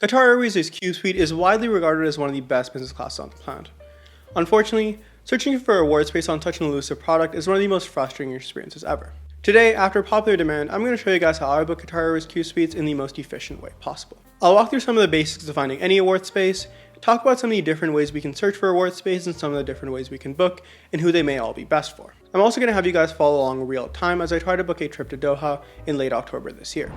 Qatar Airways Qsuite is widely regarded as one of the best business classes on the planet. Unfortunately, searching for award space on such an elusive product is one of the most frustrating experiences ever. Today, after popular demand, I'm going to show you guys how I book Qatar Airways Qsuites in the most efficient way possible. I'll walk through some of the basics of finding any award space, talk about some of the different ways we can search for award space and some of the different ways we can book, and who they may all be best for. I'm also going to have you guys follow along real time as I try to book a trip to Doha in late October this year.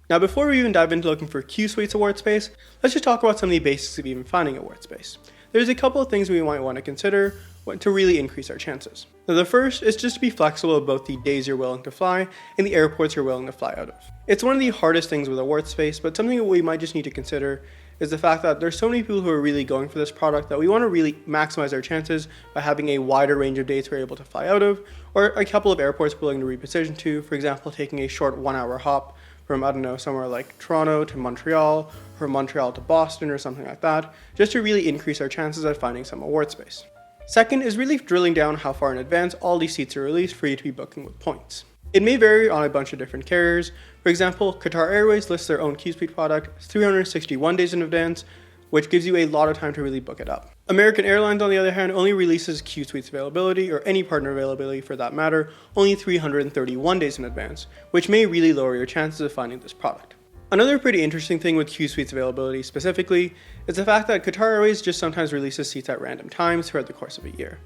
Now before we even dive into looking for Qsuites award space, let's just talk about some of the basics of even finding award space. There's a couple of things we might want to consider to really increase our chances. Now the first is just to be flexible about the days you're willing to fly and the airports you're willing to fly out of. It's one of the hardest things with award space, but something that we might just need to consider is the fact that there's so many people who are really going for this product that we want to really maximize our chances by having a wider range of dates we're able to fly out of, or a couple of airports we're willing to reposition to, for example taking a short 1-hour hop from, I don't know, somewhere like Toronto to Montreal, or Montreal to Boston or something like that, just to really increase our chances at finding some award space. Second is really drilling down how far in advance all these seats are released for you to be booking with points. It may vary on a bunch of different carriers. For example, Qatar Airways lists their own Qsuite product 361 days in advance, which gives you a lot of time to really book it up. American Airlines, on the other hand, only releases Qsuites availability, or any partner availability for that matter, only 331 days in advance, which may really lower your chances of finding this product. Another pretty interesting thing with Qsuites availability specifically is the fact that Qatar Airways just sometimes releases seats at random times throughout the course of a year.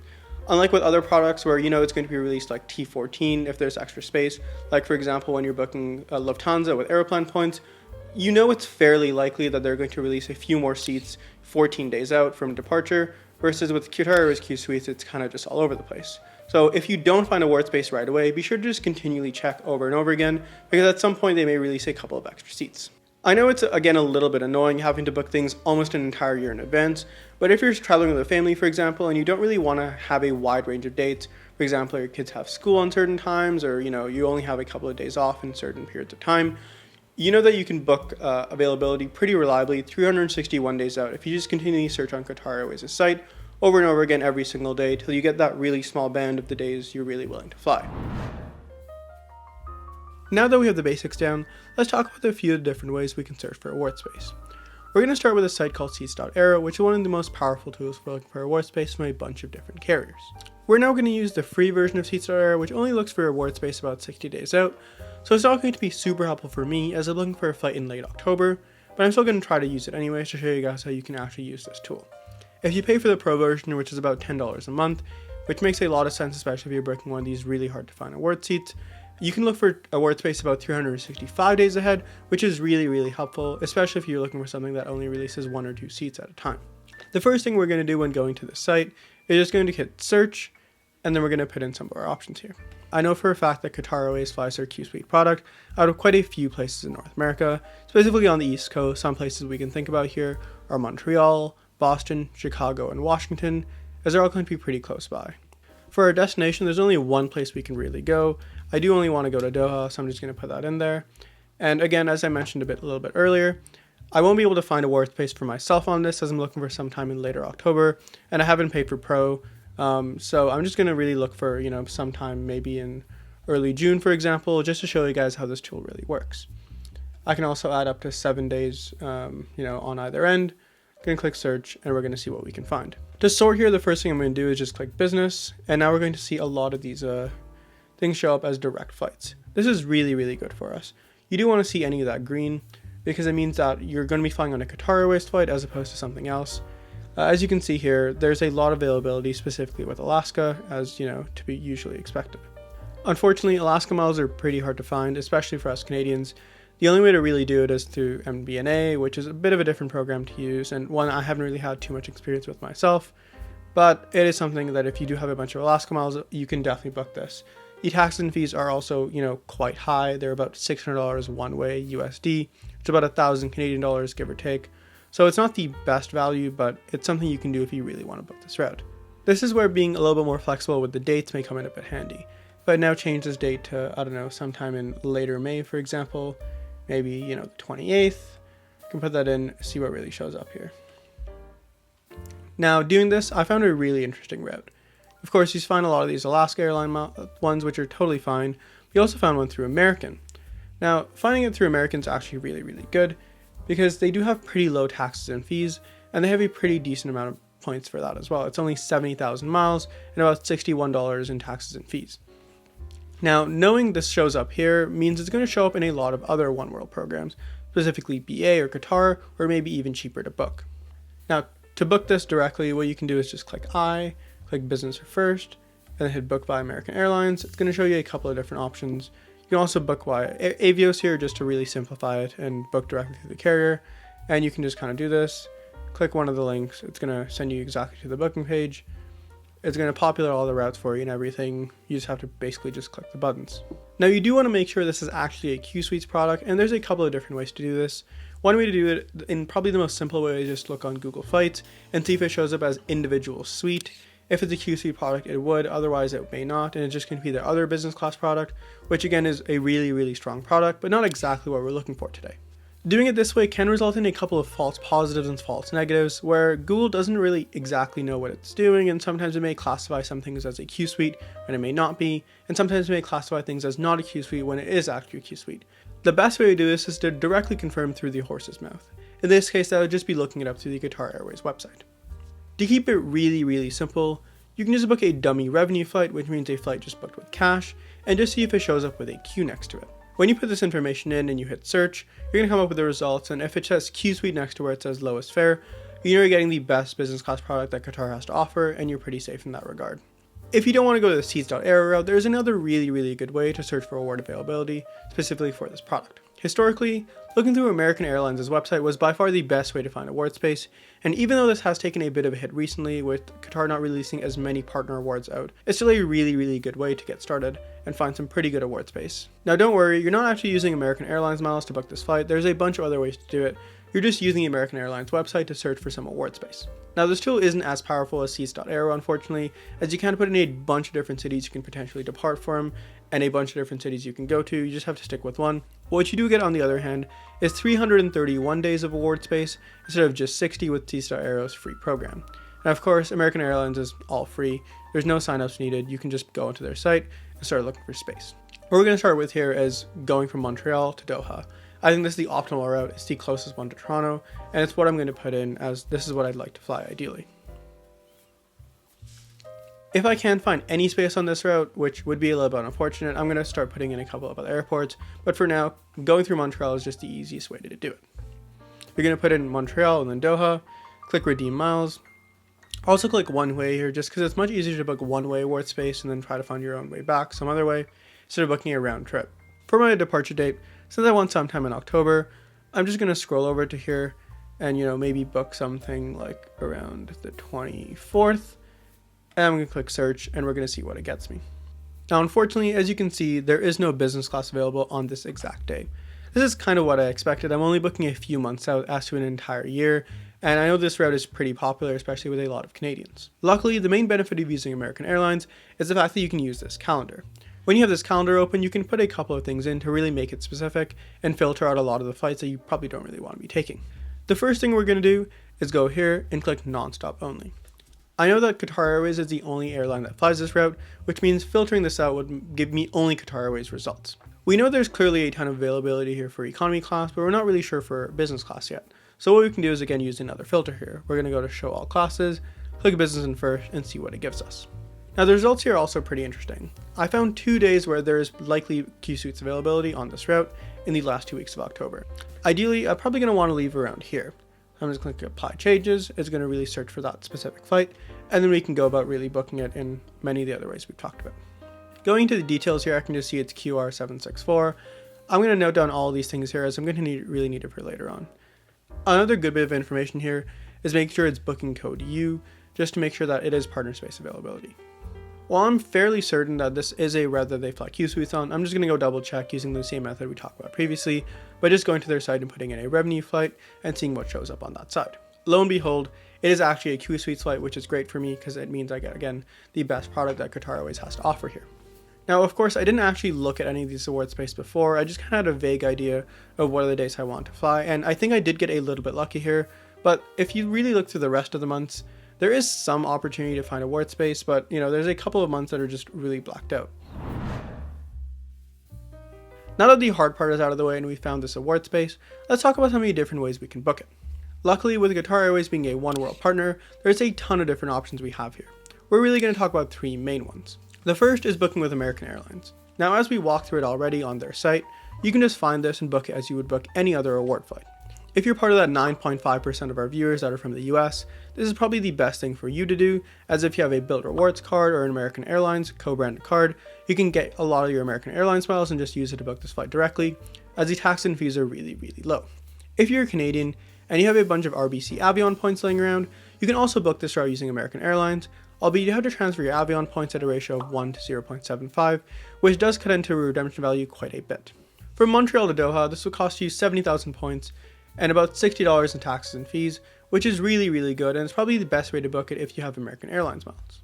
Unlike with other products where it's going to be released like T14 if there's extra space, like for example when you're booking Lufthansa with Aeroplan points, it's fairly likely that they're going to release a few more seats 14 days out from departure, versus with Qatar Airways Qsuites, it's kind of just all over the place. So if you don't find award space right away, be sure to just continually check over and over again, because at some point they may release a couple of extra seats. I know it's again a little bit annoying having to book things almost an entire year in advance, but if you're traveling with a family, for example, and you don't really want to have a wide range of dates, for example, your kids have school on certain times, or you only have a couple of days off in certain periods of time, that you can book availability pretty reliably 361 days out if you just continually search on Qatar Airways' site over and over again every single day till you get that really small band of the days you're really willing to fly. Now that we have the basics down, let's talk about a few of the different ways we can search for award space. We're going to start with a site called seats.aero, which is one of the most powerful tools for looking for award space from a bunch of different carriers. We're now going to use the free version of seats.aero, which only looks for award space about 60 days out, so it's not going to be super helpful for me as I'm looking for a flight in late October, but I'm still going to try to use it anyways to show you guys how you can actually use this tool. If you pay for the pro version, which is about $10 a month, which makes a lot of sense especially if you're booking one of these really hard to find award seats, you can look for award space about 365 days ahead, which is really helpful, especially if you're looking for something that only releases 1 or 2 seats at a time. The first thing we're going to do when going to the site is just going to hit search, and then we're going to put in some of our options here. I know for a fact that Qatar Airways flies their Qsuite product out of quite a few places in North America, specifically on the East Coast. Some places we can think about here are Montreal, Boston, Chicago, and Washington, as they're all going to be pretty close by. For our destination, there's only one place we can really go. I do only want to go to Doha, so I'm just going to put that in there. And again, as I mentioned a little bit earlier, I won't be able to find award space for myself on this as I'm looking for some time in later October, and I haven't paid for Pro. So I'm just going to really look for, sometime maybe in early June, for example, just to show you guys how this tool really works. I can also add up to 7 days, on either end. Going to click search, and we're going to see what we can find. To sort here, the first thing I'm going to do is just click business, and now we're going to see a lot of these things show up as direct flights. This is really good for us. You do want to see any of that green, because it means that you're going to be flying on a Qatar Airways flight as opposed to something else. As you can see here, there's a lot of availability specifically with Alaska, as to be usually expected. Unfortunately, Alaska miles are pretty hard to find, especially for us Canadians. The only way to really do it is through MBNA, which is a bit of a different program to use, and one I haven't really had too much experience with myself, but it is something that if you do have a bunch of Alaska miles, you can definitely book this. The taxes and fees are also, quite high. They're about $600 one way USD, which is about 1,000 Canadian dollars, give or take. So it's not the best value, but it's something you can do if you really want to book this route. This is where being a little bit more flexible with the dates may come in a bit handy. If I now change this date to, sometime in later May, for example, maybe, the 28th, I can put that in, see what really shows up here. Now, doing this, I found a really interesting route. Of course, you find a lot of these Alaska airline ones, which are totally fine. We also found one through American. Now, finding it through American is actually really good because they do have pretty low taxes and fees, and they have a pretty decent amount of points for that as well. It's only 70,000 miles and about $61 in taxes and fees. Now, knowing this shows up here means it's going to show up in a lot of other One World programs, specifically BA or Qatar, or maybe even cheaper to book. Now, to book this directly, what you can do is just click click Business or First, and then hit Book by American Airlines. It's going to show you a couple of different options. You can also book via Avios here just to really simplify it and book directly through the carrier. And you can just kind of do this, click one of the links. It's going to send you exactly to the booking page. It's going to populate all the routes for you and everything. You just have to basically just click the buttons. Now you do want to make sure this is actually a Qsuites product, and there's a couple of different ways to do this. One way to do it, in probably the most simple way, is just look on Google Flights and see if it shows up as individual suite. If it's a Qsuite product, it would, otherwise it may not, and it's just going to be their other business class product, which again is a really strong product, but not exactly what we're looking for today. Doing it this way can result in a couple of false positives and false negatives, where Google doesn't really exactly know what it's doing, and sometimes it may classify some things as a Qsuite when it may not be, and sometimes it may classify things as not a Qsuite when it is actually a Qsuite. The best way to do this is to directly confirm through the horse's mouth. In this case, that would just be looking it up through the Qatar Airways website. To keep it really simple, you can just book a dummy revenue flight, which means a flight just booked with cash, and just see if it shows up with a Q next to it. When you put this information in and you hit search, you're going to come up with the results, and if it says Qsuite next to where it says lowest fare, you know you're getting the best business class product that Qatar has to offer, and you're pretty safe in that regard. If you don't want to go to the seats.aero route, there's another really good way to search for award availability, specifically for this product. Historically, looking through American Airlines' website was by far the best way to find award space, and even though this has taken a bit of a hit recently with Qatar not releasing as many partner awards out, it's still a really good way to get started and find some pretty good award space. Now don't worry, you're not actually using American Airlines miles to book this flight. There's a bunch of other ways to do it. You're just using the American Airlines website to search for some award space. Now this tool isn't as powerful as seats.aero, unfortunately, as you can put in a bunch of different cities you can potentially depart from, and a bunch of different cities you can go to. You just have to stick with one. What you do get on the other hand is 331 days of award space instead of just 60 with seats.aero's free program. And of course, American Airlines is all free. There's no signups needed. You can just go onto their site and start looking for space. What we're going to start with here is going from Montreal to Doha. I think this is the optimal route. It's the closest one to Toronto, and it's what I'm going to put in, as this is what I'd like to fly ideally. If I can find any space on this route, which would be a little bit unfortunate, I'm going to start putting in a couple of other airports, but for now, going through Montreal is just the easiest way to do it. You're going to put in Montreal and then Doha, click redeem miles. Also click one way here, just because it's much easier to book one way award space and then try to find your own way back some other way, instead of booking a round trip. For my departure date, since I want sometime in October, I'm just going to scroll over to here and, maybe book something like around the 24th. And I'm going to click search, and we're going to see what it gets me. Now, unfortunately, as you can see, there is no business class available on this exact day. This is kind of what I expected. I'm only booking a few months out as to an entire year, and I know this route is pretty popular, especially with a lot of Canadians. Luckily, the main benefit of using American Airlines is the fact that you can use this calendar. When you have this calendar open, you can put a couple of things in to really make it specific and filter out a lot of the flights that you probably don't really want to be taking. The first thing we're going to do is go here and click nonstop only. I know that Qatar Airways is the only airline that flies this route, which means filtering this out would give me only Qatar Airways results. We know there's clearly a ton of availability here for economy class, but we're not really sure for business class yet. So what we can do is again use another filter here. We're going to go to show all classes, click business and first, and see what it gives us. Now the results here are also pretty interesting. I found 2 days where there is likely Qsuites availability on this route in the last 2 weeks of October. Ideally, I'm probably going to want to leave around here. I'm just going to click apply changes. It's going to really search for that specific flight, and then we can go about really booking it in many of the other ways we've talked about. Going into the details here, I can just see it's QR764. I'm going to note down all these things here as I'm going to really need it for later on. Another good bit of information here is making sure it's booking code U, just to make sure that it is partner space availability. While I'm fairly certain that this is a route that they fly Qsuites on, I'm just going to go double check using the same method we talked about previously, by just going to their site and putting in a revenue flight and seeing what shows up on that side. Lo and behold, it is actually a Qsuites flight, which is great for me because it means I get, again, the best product that Qatar Airways has to offer here. Now, of course, I didn't actually look at any of these award space before. I just kind of had a vague idea of what are the days I want to fly, and I think I did get a little bit lucky here, but if you really look through the rest of the months, there is some opportunity to find award space, but there's a couple of months that are just really blacked out. Now that the hard part is out of the way and we found this award space, let's talk about how many different ways we can book it. Luckily, with Qatar Airways being a One World partner, there's a ton of different options we have here. We're really going to talk about three main ones. The first is booking with American Airlines. Now, as we walk through it already on their site, you can just find this and book it as you would book any other award flight. If you're part of that 9.5% of our viewers that are from the US, this is probably the best thing for you to do, as if you have a Build Rewards card or an American Airlines co-branded card, you can get a lot of your American Airlines miles and just use it to book this flight directly, as the tax and fees are really low. If you're Canadian and you have a bunch of RBC Avion points laying around, you can also book this route using American Airlines, albeit you have to transfer your Avion points at a ratio of 1 to 0.75, which does cut into redemption value quite a bit. From Montreal to Doha, this will cost you 70,000 points and about $60 in taxes and fees, which is really good, and it's probably the best way to book it if you have American Airlines miles.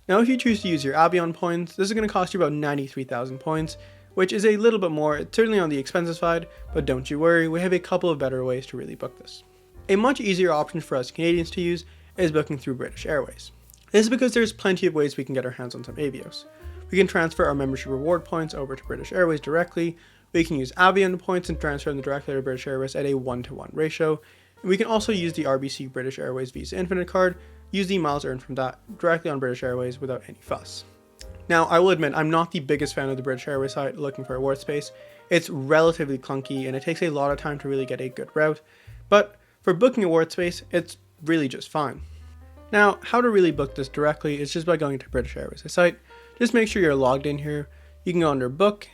Now, if you choose to use your Avion points, this is going to cost you about 93,000 points, which is a little bit more. It's certainly on the expensive side, but don't you worry, we have a couple of better ways to really book this. A much easier option for us Canadians to use is booking through British Airways. This is because there's plenty of ways we can get our hands on some Avios. We can transfer our membership reward points over to British Airways directly. We can use Avion points and transfer them directly to British Airways at a 1-to-1 ratio. And we can also use the RBC British Airways Visa Infinite card, use the miles earned from that directly on British Airways without any fuss. Now, I will admit, I'm not the biggest fan of the British Airways site looking for award space. It's relatively clunky and it takes a lot of time to really get a good route, but for booking award space, it's really just fine. Now, how to really book this directly is just by going to British Airways site. Just make sure you're logged in here. You can go under book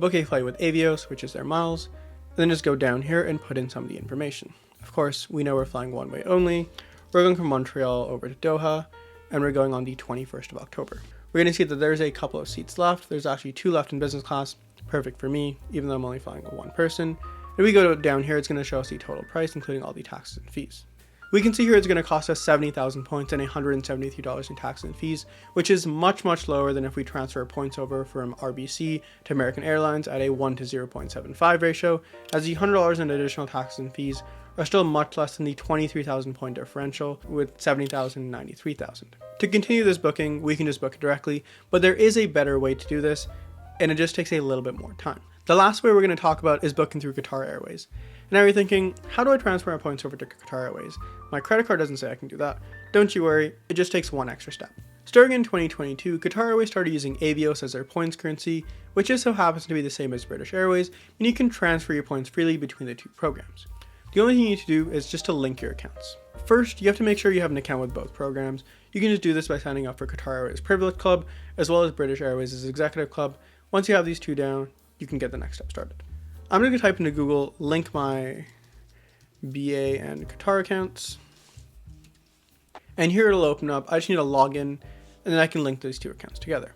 a flight with Avios, which is their miles, and then just go down here and put in some of the information. Of course, we know we're flying one way only. We're going from Montreal over to Doha, and we're going on the 21st of October. We're going to see that there's a couple of seats left. There's actually 2 left in business class, perfect for me, even though I'm only flying with one person. And we go down here, it's going to show us the total price, including all the taxes and fees. We can see here it's going to cost us 70,000 points and $173 in taxes and fees, which is much lower than if we transfer points over from RBC to American Airlines at a 1 to 0.75 ratio, as the $100 in additional taxes and fees are still much less than the 23,000 point differential with 70,000 and 93,000. To continue this booking, we can just book it directly, but there is a better way to do this, and it just takes a little bit more time. The last way we're going to talk about is booking through Qatar Airways. And now you're thinking, how do I transfer my points over to Qatar Airways? My credit card doesn't say I can do that. Don't you worry, it just takes one extra step. Starting in 2022, Qatar Airways started using Avios as their points currency, which just so happens to be the same as British Airways, and you can transfer your points freely between the two programs. The only thing you need to do is just to link your accounts. First, you have to make sure you have an account with both programs. You can just do this by signing up for Qatar Airways Privilege Club, as well as British Airways' Executive Club. Once you have these two down, you can get the next step started. I'm going to type into Google, link my BA and Qatar accounts. And here it'll open up. I just need a login, and then I can link these two accounts together.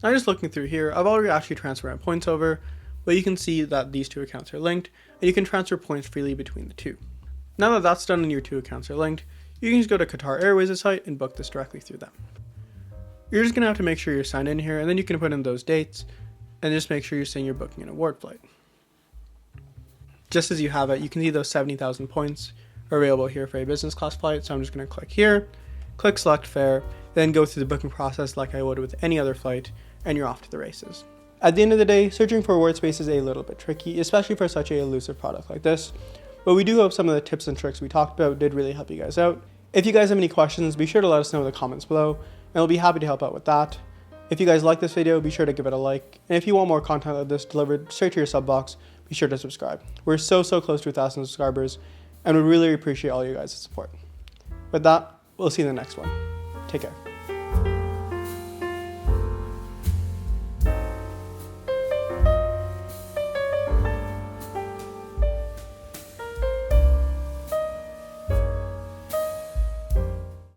Now just looking through here, I've already actually transferred my points over, but you can see that these two accounts are linked, and you can transfer points freely between the two. Now that that's done and your two accounts are linked, you can just go to Qatar Airways' site and book this directly through them. You're just going to have to make sure you're signed in here, and then you can put in those dates, and just make sure you're saying you're booking an award flight. Just as you have it, you can see those 70,000 points are available here for a business class flight, so I'm just going to click here, click select fare, then go through the booking process like I would with any other flight, and you're off to the races. At the end of the day, searching for award space is a little bit tricky, especially for such a elusive product like this, but we do hope some of the tips and tricks we talked about did really help you guys out. If you guys have any questions, be sure to let us know in the comments below, and we'll be happy to help out with that. If you guys like this video, be sure to give it a like, and if you want more content like this delivered straight to your sub box, be sure to subscribe. We're so close to 1,000 subscribers, and we really appreciate all you guys' support. With that, we'll see you in the next one. Take care.